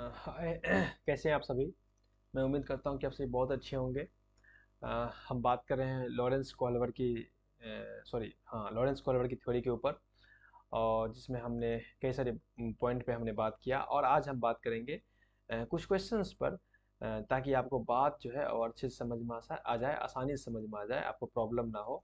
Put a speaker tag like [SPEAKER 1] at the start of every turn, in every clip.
[SPEAKER 1] हाय कैसे हैं आप सभी। मैं उम्मीद करता हूं कि आप सभी बहुत अच्छे होंगे। हम बात कर रहे हैं लॉरेंस कॉल्वर की लॉरेंस कॉल्वर की थ्योरी के ऊपर, और जिसमें हमने कई सारे पॉइंट पे हमने बात किया, और आज हम बात करेंगे कुछ क्वेश्चंस पर, ताकि आपको बात जो है और अच्छे से समझ में आ जाए, आसानी से समझ में आ जाए, आपको प्रॉब्लम ना हो।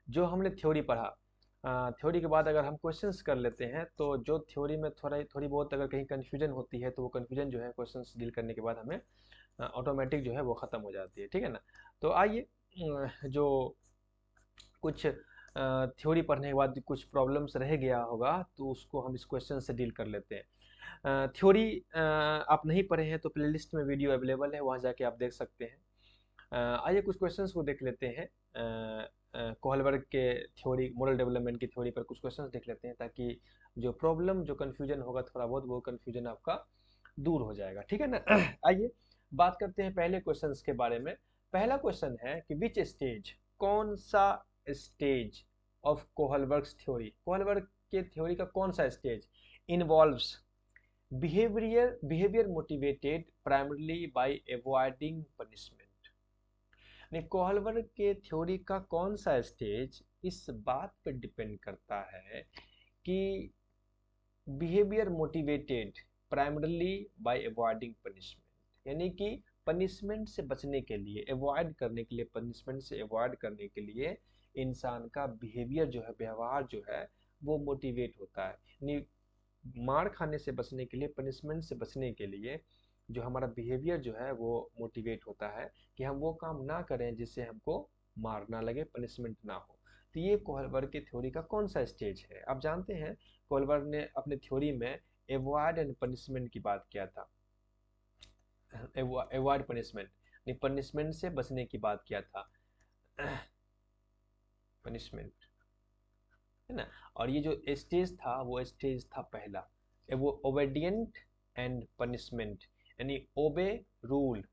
[SPEAKER 1] जो हमने थ्योरी पढ़ा, थ्योरी के बाद अगर हम क्वेश्चंस कर लेते हैं, तो जो थ्योरी में थोड़ी बहुत अगर कहीं कन्फ्यूजन होती है, तो वो कन्फ्यूजन जो है क्वेश्चंस डील करने के बाद हमें ऑटोमेटिक जो है वो ख़त्म हो जाती है। ठीक है ना। तो आइए, जो कुछ थ्योरी पढ़ने के बाद कुछ प्रॉब्लम्स रह गया होगा, तो उसको हम इस क्वेश्चन से डील कर लेते हैं। थ्योरी आप नहीं पढ़े हैं तो प्लेलिस्ट में वीडियो अवेलेबल है, वहाँ जाके आप देख सकते हैं। आइए कुछ क्वेश्चंस को देख लेते हैं। कोहलबर्ग के थ्योरी, मोरल डेवलपमेंट की थ्योरी पर कुछ क्वेश्चंस देख लेते हैं, ताकि जो प्रॉब्लम, जो कन्फ्यूजन होगा थोड़ा बहुत, वो कन्फ्यूजन आपका दूर हो जाएगा। ठीक है ना। आइए बात करते हैं पहले क्वेश्चंस के बारे में। पहला क्वेश्चन है कि विच स्टेज, कौन सा स्टेज ऑफ कोहलबर्ग्स थ्योरी, कोहलबर्ग के थ्योरी का कौन सा stage involves behaviour motivated primarily bye avoiding punishment. Kohlberg के थ्योरी का कौन सा स्टेज इस बात पर डिपेंड करता है कि behaviour motivated primarily bye avoiding punishment, यानी कि पनिशमेंट से बचने के लिए, अवॉइड करने के लिए, पनिशमेंट से अवॉइड करने के लिए इंसान का बिहेवियर जो है, व्यवहार जो है, वो मोटिवेट होता है। यानी मार खाने से बचने के लिए, पनिशमेंट से बचने के लिए जो हमारा बिहेवियर जो है वो मोटिवेट होता है कि हम वो काम ना करें जिससे हमको मार ना लगे, पनिशमेंट ना हो। तो ये कोहलबर्ग की थ्योरी का कौन सा स्टेज है? आप जानते हैं कोहलबर्ग ने अपने थ्योरी में अवॉइड एंड पनिशमेंट की बात किया था। अवॉइड पनिशमेंट, पनिशमेंट से बचने की बात किया था। पनिशमेंट, है ना। और ये जो स्टेज था वो स्टेज था पहला, वो ओबेडिएंट एंड पनिशमेंट, यानी ओबे, रूल,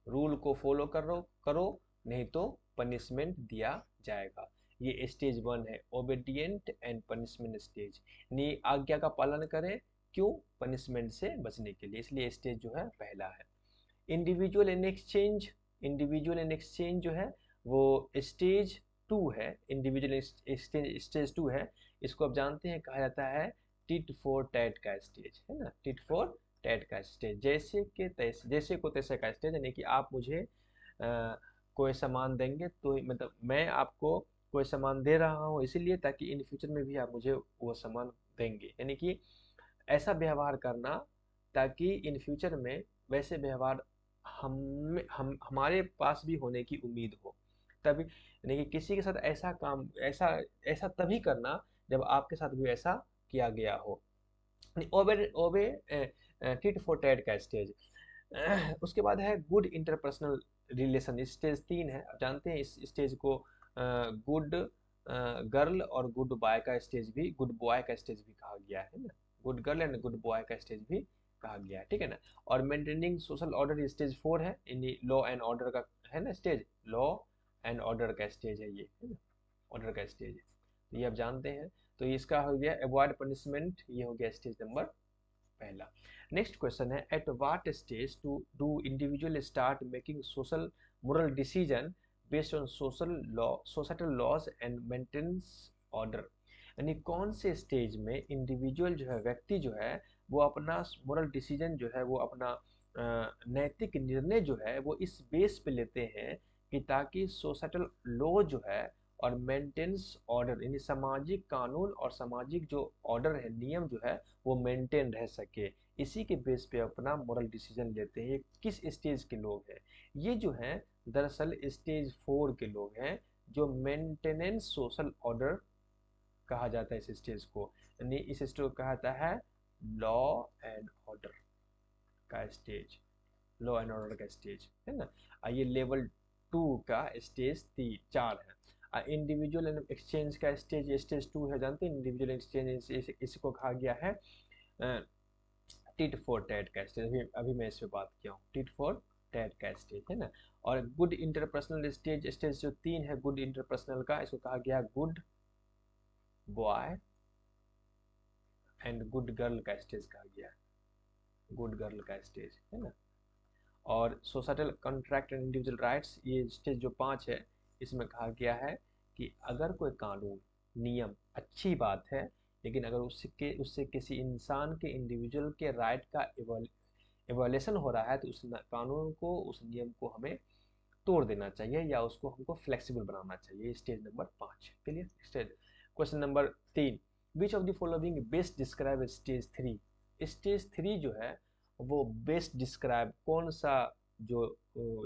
[SPEAKER 1] रूल को फॉलो करो, नहीं तो पनिशमेंट दिया जाएगा। ये स्टेज वन है, ओबेडिएंट एंड पनिशमेंट स्टेज, यानी आज्ञा का पालन करें, क्यों? पनिशमेंट से बचने के लिए, इसलिए स्टेज जो है पहला है। Individual in exchange, individual in exchange जो है वो स्टेज टू है। इंडिविजुअल स्टेज टू है। इसको आप जानते हैं कहा जाता है टिट फॉर टैट का स्टेज, है ना। टिट फॉर टैट का स्टेज, जैसे के तैसे, जैसे को तैसे का स्टेज, यानी कि आप मुझे कोई सामान देंगे तो, मतलब मैं आपको कोई सामान दे रहा हूँ इसीलिए ताकि इन फ्यूचर में भी आप मुझे वो सामान देंगे, यानी कि ऐसा व्यवहार करना ताकि इन फ्यूचर में वैसे व्यवहार हम हमारे पास भी होने की उम्मीद हो। तभी, यानी कि किसी के साथ ऐसा काम, ऐसा ऐसा तभी करना जब आपके साथ भी ऐसा किया गया हो। ओबे ओबे टिट फॉर टैट का स्टेज। उसके बाद है गुड इंटरपर्सनल रिलेशन, स्टेज तीन है। आप जानते हैं इस स्टेज को गुड गर्ल और गुड बॉय का स्टेज भी, गुड बॉय का स्टेज भी कहा गया है ना। Good girl and good boy का स्टेज भी कहा गया है। ठीक है ना। और maintaining social order stage four है, यानी लॉ एंड ऑर्डर का, है ना, स्टेज, लॉ एंड ऑर्डर का स्टेज है ये, है ना, ऑर्डर का स्टेज है। तो ये आप जानते हैं। तो इसका हो गया अवॉइड पनिशमेंट, ये हो गया स्टेज नंबर पहला। नेक्स्ट क्वेश्चन है, at what stage to do individual start making social moral decision based on societal laws and maintenance order, यानी कौन से स्टेज में इंडिविजुअल जो है, व्यक्ति जो है, वो अपना मोरल डिसीजन जो है, वो अपना नैतिक निर्णय जो है वो इस बेस पे लेते हैं कि ताकि सोसाइटल लॉ जो है और मेंटेनेंस ऑर्डर, यानी सामाजिक कानून और सामाजिक जो ऑर्डर है, नियम जो है, वो मेंटेन रह सके। इसी के बेस पे अपना मोरल डिसीजन लेते हैं। ये किस स्टेज के लोग हैं? ये जो हैं दरअसल स्टेज फोर के लोग हैं, जो मेंटेनेंस सोशल ऑर्डर कहा जाता है इस स्टेज को, यानी इस स्टेज को कहा जाता है लॉ एंड ऑर्डर का स्टेज, लॉ एंड ऑर्डर का स्टेज, है ना। ये लेवल टू का स्टेज चार है। इंडिविजुअल एंड एक्सचेंज का स्टेज, स्टेज टू है, जानते हैं इंडिविजुअल एक्सचेंज, इसको कहा गया है टिट फॉर टैट का स्टेज। अभी अभी मैं इस पे बात किया हूँ, टिट फॉर टैट का स्टेज, है ना। और गुड इंटरपर्सनल स्टेज, स्टेज जो तीन है गुड इंटरपर्सनल का, इसको कहा गया good boy and good girl का स्टेज कहा गया, गुड गर्ल का स्टेज है ना। और societal contract and individual rights, ये स्टेज जो 5 है, इसमें कहा गया है कि अगर कोई कानून नियम अच्छी बात है, लेकिन अगर उससे किसी इंसान के इंडिविजुअल के राइट का एवोल्यूशन हो रहा है, तो उस कानून को, उस नियम को हमें तोड़ देना चाहिए या उसको हमको फ्लेक्सिबल बनाना चाहिए। Stage number 5 clear. Stage question number 3, which of the following best describe stage 3। Stage 3 जो है वो बेस्ट डिस्क्राइब, कौन सा जो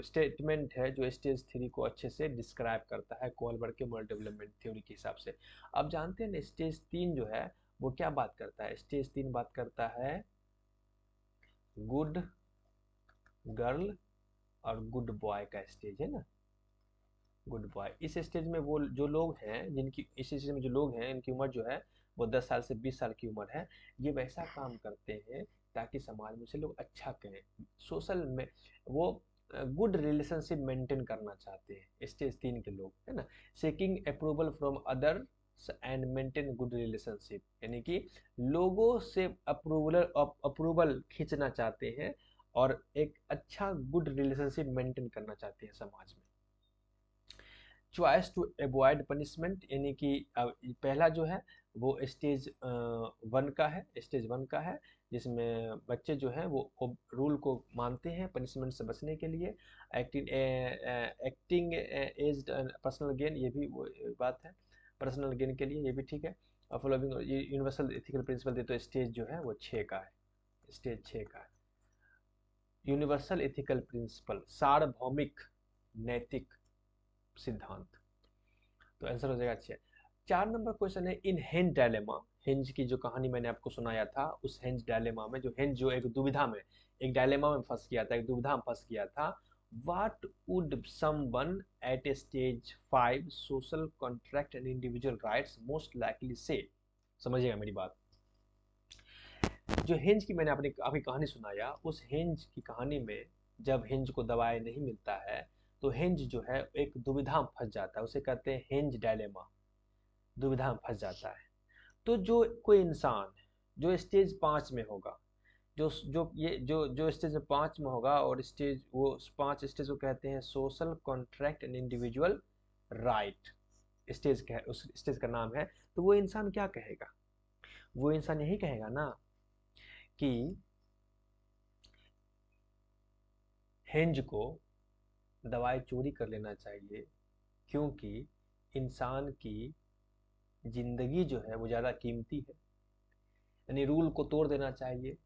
[SPEAKER 1] स्टेटमेंट है जो स्टेज 3 को अच्छे से डिस्क्राइब करता है कोलबर्ग के मॉडल डेवलपमेंट थ्योरी के हिसाब से। अब जानते हैं ना स्टेज 3 जो है वो क्या बात करता है। स्टेज 3 बात करता है गुड गर्ल और गुड बॉय का स्टेज है ना, गुड बॉय। इस स्टेज में वो जो लोग हैं जिनकी, इस स्टेज में जो लोग हैं इनकी उम्र जो है वो 10 साल से 20 साल की उम्र है, ये वैसा काम करते हैं ताकि समाज में से लोग अच्छा करें, सोशल में वो गुड रिलेशनशिप मेंटेन करना चाहते हैं स्टेज 3 के लोग है ना। Seeking approval from others and maintain good relationship, यानी कि लोगों से अप्रूवल खींचना चाहते हैं और एक अच्छा गुड रिलेशनशिप मेंटेन करना चाहते हैं समाज में। चॉइस टू अवॉइड पनिशमेंट, यानी कि पहला जो है वो स्टेज 1 का है, स्टेज 1 का है, जिसमें बच्चे जो हैं वो रूल को मानते हैं पनिशमेंट से बचने के लिए। एक्टिंग एज पर्सनल गेन, ये भी वो बात है, पर्सनल गेन के लिए, ये भी ठीक है। और फॉलोइंग यूनिवर्सल एथिकल प्रिंसिपल दे, तो स्टेज जो है वो 6 का है, स्टेज 6 का है। यूनिवर्सल एथिकल प्रिंसिपल, सार्वभौमिक नैतिक सिद्धांत, तो आंसर हो जाएगा 6। 4 नंबर क्वेश्चन है इन हेंज डायलेमा। हेंज की जो कहानी मैंने आपको सुनाया था, उस हेंज डायलेमा में जो हेंज जो एक दुविधा में, एक डायलेमा में फंस गया था, एक दुविधा में फंस गया था। What would someone at stage 5 social contract and individual rights most likely से। समझिएगा मेरी बात। जो हेंज की मैंने अपनी आपकी कहानी सुनाया, उस हेंज की कहानी में जब हेंज को दवाई नहीं मिलता है तो हेंज जो है एक दुविधा में फंस जाता है, उसे कहते हैं हेंज डायलेमा, दुविधा में फंस जाता है। तो जो कोई इंसान जो स्टेज 5 में होगा, जो स्टेज 5 में होगा, और स्टेज वो 5 स्टेज को कहते हैं social contract and individual right stage का, उस स्टेज का नाम है। तो वो इंसान क्या कहेगा, वो इंसान यही कहेगा ना कि हेंज को दवाई चोरी कर लेना चाहिए, क्योंकि इंसान की जिंदगी जो है वो ज़्यादा कीमती है, यानी रूल को तोड़ देना चाहिए।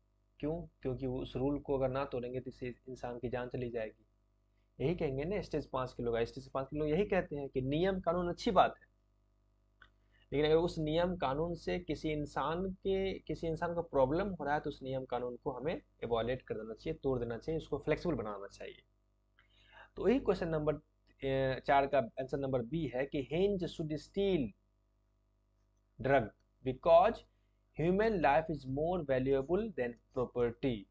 [SPEAKER 1] क्यों? क्योंकि वो उस रूल को अगर ना तोड़ेंगे तो इससे इंसान की जान चली जाएगी। यही कहेंगे ना स्टेज 5 के लोग, स्टेज 5 के लोग यही कहते हैं कि नियम कानून अच्छी बात है, लेकिन अगर उस नियम कानून से किसी इंसान को प्रॉब्लम हो रहा है तो उस नियम कानून को हमें एवॉल्यूट कर देना चाहिए, तोड़ देना चाहिए, उसको फ्लेक्सिबल बनाना चाहिए। तो यही क्वेश्चन नंबर 4 का आंसर नंबर बी है कि henge should steel drug because human life is more valuable then property.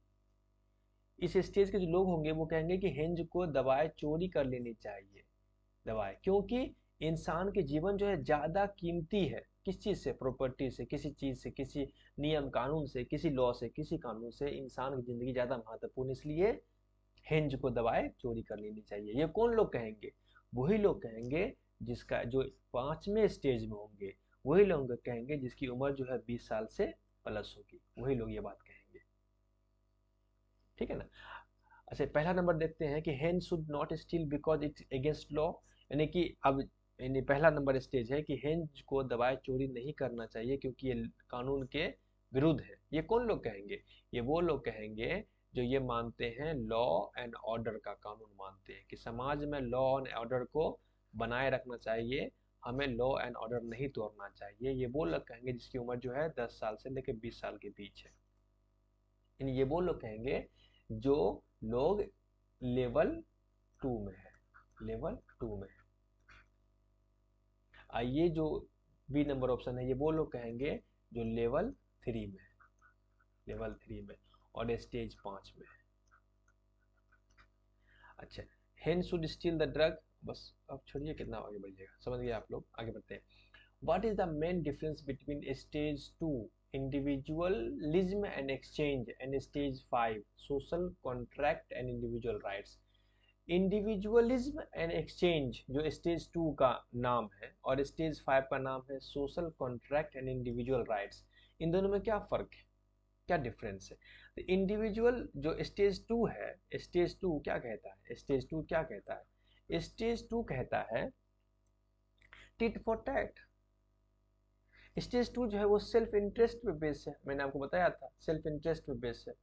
[SPEAKER 1] इस स्टेज के जो लोग होंगे वो कहेंगे कि हेंज को दवाएं चोरी कर लेनी चाहिए, दवाएं, क्योंकि इंसान के जीवन जो है ज़्यादा कीमती है। किस चीज़ से? प्रॉपर्टी से, किसी चीज़ से, किसी नियम कानून से, किसी लॉ से, किसी कानून से इंसान की ज़िंदगी ज़्यादा महत्वपूर्ण, इसलिए हेंज को दवाएं चोरी कर लेनी चाहिए। ये कौन लोग कहेंगे? वही लोग कहेंगे जिसका जो 5वें स्टेज में होंगे, वही लोग कहेंगे जिसकी उम्र जो है 20 साल से प्लस होगी, वही लोग ये बात कहेंगे। ठीक है ना। अच्छा, पहला नंबर देखते हैं कि henge should not steel because it's against law, यानी कि अब यानी पहला नंबर स्टेज है कि हेंज को दवाएं चोरी नहीं करना चाहिए क्योंकि ये कानून के विरुद्ध है। ये कौन लोग कहेंगे? ये वो लोग कहेंगे जो ये मानते हैं लॉ एंड ऑर्डर का, कानून मानते हैं कि समाज में लॉ एंड ऑर्डर को बनाए रखना चाहिए, हमें लॉ एंड ऑर्डर नहीं तोड़ना चाहिए। ये वो लोग कहेंगे जिसकी उम्र जो है 10 साल से लेकर 20 साल के बीच है। यानी ये वो लोग कहेंगे जो लोग लेवल 2 में है, लेवल 2 में। ये जो बी नंबर ऑप्शन है ये वो लोग कहेंगे जो लेवल 3 में है, लेवल 3 में और स्टेज 5 में है। अच्छा, हेन शुड स्टील द ड्रग, बस अब छोड़िए, कितना आगे बढ़िएगा, समझ गए आप लोग, आगे बढ़ते हैं। What is the main difference between stage 2 individualism and exchange, and stage 5 social contract and individual rights. Individualism and exchange जो स्टेज 2 का नाम है और स्टेज 5 का नाम है social contract and individual rights. इन दोनों में क्या फर्क है, क्या डिफरेंस है? तो इंडिविजुअल जो स्टेज 2 है, स्टेज 2 क्या कहता है? स्टेज 2 क्या कहता है? स्टेज 2 कहता है टिट फॉर टैट। स्टेज 2 जो है वो सेल्फ इंटरेस्ट पे बेस है। मैंने आपको बताया था सेल्फ इंटरेस्ट पे बेस है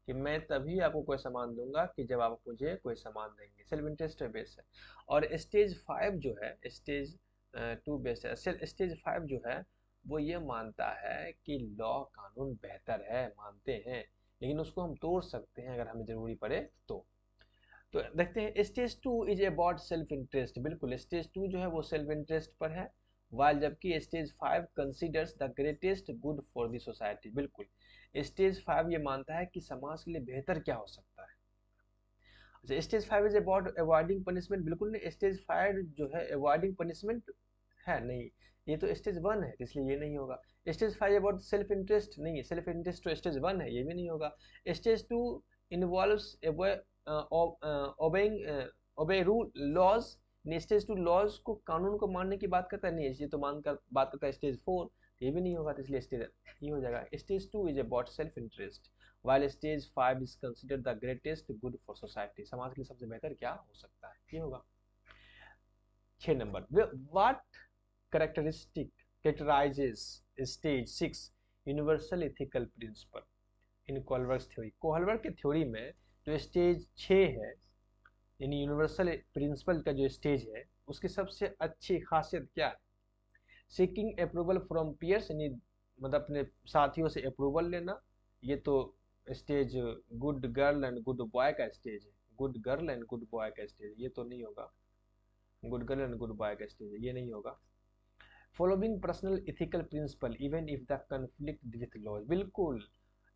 [SPEAKER 1] कि मैं तभी आपको कोई सामान दूंगा कि जब आप मुझे कोई सामान देंगे, सेल्फ इंटरेस्ट पे बेस है। और स्टेज 5 जो है, स्टेज 2 बेस है। स्टेज 5 जो है वो ये मानता है कि लॉ कानून बेहतर है, मानते हैं, लेकिन उसको हम तोड़ सकते हैं अगर हमें जरूरी पड़े तो देखते हैं stage 2 is about self interest. बिल्कुल स्टेज 2 जो है वो सेल्फ इंटरेस्ट पर है, वाइल जबकि stage 5 considers the greatest good for the society. बिल्कुल स्टेज 5 ये मानता है कि समाज के लिए बेहतर क्या हो सकता है। अच्छा, stage 5 is about avoiding punishment. बिल्कुल नहीं, स्टेज 5 जो है अवॉइडिंग पनिशमेंट है नहीं, ये तो स्टेज 1 है, इसलिए ये नहीं होगा। स्टेज 5 अबाउट सेल्फ इंटरेस्ट नहीं, सेल्फ इंटरेस्ट तो स्टेज 1 है, ये भी नहीं होगा। Stage 2 involves obey rule laws. Stage 2 laws को, कानून को मानने की बात करता है, नहीं ये तो बात करता है स्टेज 4, ये भी नहीं होगा, तो इसलिए स्टेज ये हो जाएगा। Stage 2 is about self interest while stage 5 is considered the greatest good for society। समाज के लिए सबसे बेहतर क्या हो सकता है, ये होगा। 6 number, what characterizes stage 6 universal ethical principle in Kohlberg theory. Kohlberg की थ्योरी में जो स्टेज 6 है यानी यूनिवर्सल प्रिंसिपल का जो स्टेज है उसकी सबसे अच्छी खासियत क्या है? सीकिंग अप्रूवल फ्रॉम पियर्स, यानी मतलब अपने साथियों से अप्रूवल लेना। ये तो stage good girl and good boy का स्टेज है, good girl and good boy का स्टेज, ये तो नहीं होगा। Good girl and good boy का स्टेज ये नहीं होगा। Following personal ethical principle even if the conflict with laws. बिल्कुल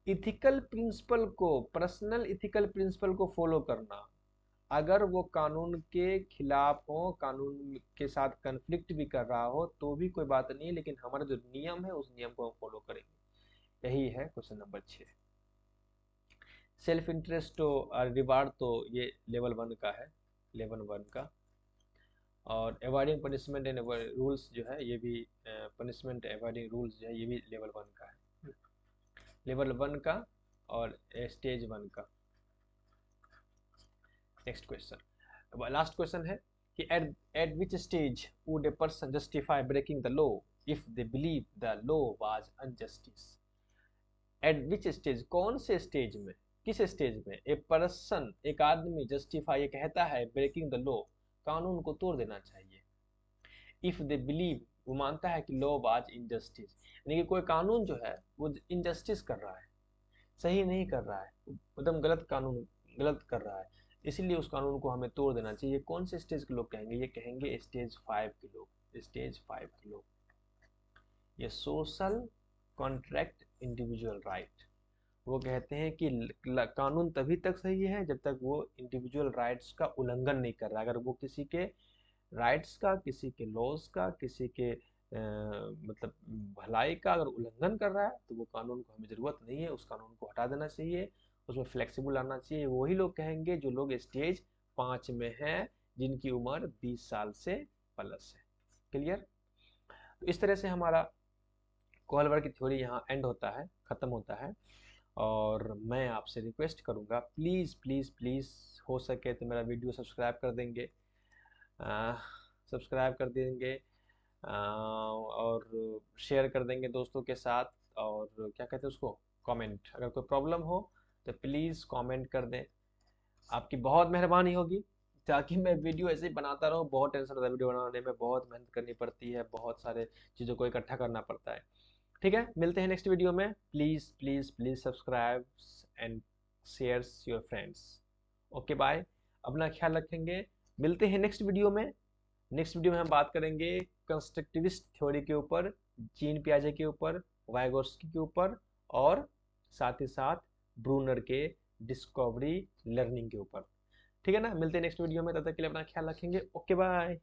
[SPEAKER 1] इथिकल प्रिंसिपल को, पर्सनल इथिकल प्रिंसिपल को फॉलो करना, अगर वो कानून के खिलाफ हो, कानून के साथ कन्फ्लिक्ट भी कर रहा हो तो भी कोई बात नहीं, लेकिन हमारा जो नियम है उस नियम को हम फॉलो करेंगे। यही है क्वेश्चन नंबर 6। सेल्फ इंटरेस्ट और रिवार्ड तो ये लेवल 1 का है, लेवल 1 का। और अवॉइडिंग पनिशमेंट एंड रूल्स जो है ये भी पनिशमेंट अवॉइडिंग रूल्स जो है ये भी लेवल 1 का है, लेवल 1 का और स्टेज 1 का। नेक्स्ट क्वेश्चन, लास्ट क्वेश्चन है कि at which stage would a person justify breaking the law if they believe the law was injustice. At which stage, कौन से स्टेज में, किस स्टेज में ए पर्सन, एक आदमी जस्टिफाई ये कहता है ब्रेकिंग द लॉ, कानून को तोड़ देना चाहिए। इफ दे बिलीव, वो मानता है कि लॉ वाज इनजस्टिस, यानी कि कोई कानून जो है वो इनजस्टिस कर रहा है, सही नहीं कर रहा है, एकदम गलत कानून, गलत कर रहा है, इसलिए उस कानून को हमें तोड़ देना चाहिए। कौन से स्टेज के लोग कहेंगे? ये कहेंगे स्टेज 5 के लोग, स्टेज 5 के लोग। ये सोशल कॉन्ट्रैक्ट इंडिविजुअल राइट, वो कहते हैं कि कानून तभी तक सही है जब तक वो इंडिविजुअल राइट्स का उल्लंघन नहीं कर रहा। अगर वो किसी के राइट्स का, किसी के लॉज का, किसी के मतलब भलाई का अगर उल्लंघन कर रहा है तो वो कानून को हमें ज़रूरत नहीं है, उस कानून को हटा देना चाहिए, उसमें फ्लेक्सिबल आना चाहिए। वही लोग कहेंगे जो लोग स्टेज 5 में हैं, जिनकी उम्र 20 साल से प्लस है। क्लियर? तो इस तरह से हमारा कोहलबर्ग की थ्योरी यहाँ एंड होता है, ख़त्म होता है। और मैं आपसे रिक्वेस्ट करूँगा प्लीज़ प्लीज़ प्लीज़ हो सके तो मेरा वीडियो सब्सक्राइब कर देंगे, सब्सक्राइब कर देंगे और शेयर कर देंगे दोस्तों के साथ। और क्या कहते हैं उसको, कमेंट, अगर कोई प्रॉब्लम हो तो प्लीज़ कमेंट कर दें, आपकी बहुत मेहरबानी होगी, ताकि मैं वीडियो ऐसे ही बनाता रहूँ। बहुत टेंशन होता है वीडियो बनाने में, बहुत मेहनत करनी पड़ती है, बहुत सारे चीज़ों को इकट्ठा करना पड़ता है। ठीक है, मिलते हैं नेक्स्ट वीडियो में। Please please please subscribe and shares your friends. Okay bye, अपना ख्याल रखेंगे, मिलते हैं नेक्स्ट वीडियो में। नेक्स्ट वीडियो में हम बात करेंगे कंस्ट्रक्टिविस्ट थ्योरी के ऊपर, जीन पियाजे के ऊपर, वाइगोत्स्की के ऊपर, और साथ ही साथ ब्रूनर के डिस्कवरी लर्निंग के ऊपर। ठीक है ना, मिलते हैं नेक्स्ट वीडियो में, तब तक के लिए अपना ख्याल रखेंगे। Okay bye.